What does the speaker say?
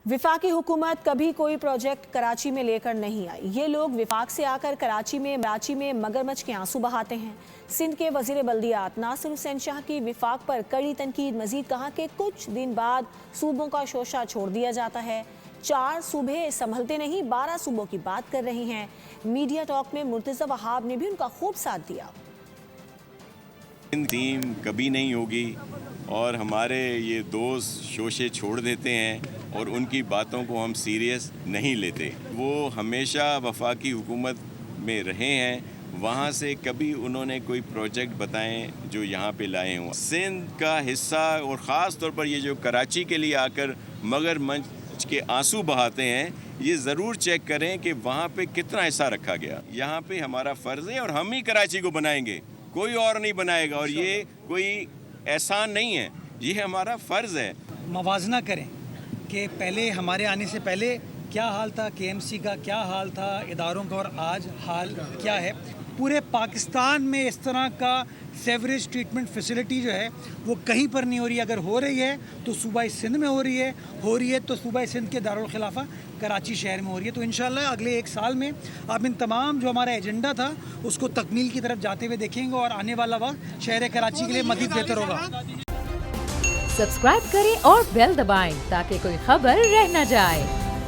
वफाकी हुकूमत कभी कोई प्रोजेक्ट कराची में लेकर नहीं आई। ये लोग वफाक से आकर कराची में मगरमच्छ के आंसू बहाते हैं। सिंध के वजीर बल्दियात नासिर हुसैन शाह की वफाक पर कड़ी तनकीद। मजीद कहा कि कुछ दिन बाद सूबों का शोशा छोड़ दिया जाता है। 4 सूबे संभलते नहीं, 12 सूबों की बात कर रही हैं। मीडिया टॉक में मुर्तज़ा वहाब ने भी उनका खूब साथ दिया। टीम कभी नहीं होगी और हमारे ये दोस्त शोशे छोड़ देते हैं और उनकी बातों को हम सीरियस नहीं लेते। वो हमेशा वफाकी हुकूमत में रहे हैं, वहाँ से कभी उन्होंने कोई प्रोजेक्ट बताएं जो यहाँ पे लाए हों। सिंध का हिस्सा और ख़ास तौर पर ये जो कराची के लिए आकर मगरमच्छ के आंसू बहाते हैं, ये ज़रूर चेक करें कि वहाँ पे कितना हिस्सा रखा गया। यहाँ पे हमारा फ़र्ज़ है और हम ही कराची को बनाएंगे, कोई और नहीं बनाएगा। और ये कोई एहसान नहीं है, ये हमारा फ़र्ज़ है। मवाजना करें कि पहले हमारे आने से पहले क्या हाल था, KMC का क्या हाल था, इदारों का, और आज हाल क्या है। पूरे पाकिस्तान में इस तरह का सेवरेज ट्रीटमेंट फैसिलिटी जो है वो कहीं पर नहीं हो रही है। अगर हो रही है तो सूबा सिंध में हो रही है तो सूबा सिंध के दारुल खिलाफा कराची शहर में हो रही है। तो इंशाल्लाह अगले 1 साल में आप इन तमाम जो हमारा एजेंडा था उसको तकमील की तरफ जाते हुए देखेंगे और आने वाला वक्त शहर कराची के लिए मज़ीद बेहतर होगा। सब्सक्राइब करें और बेल दबाएं ताकि कोई खबर रह न जाए।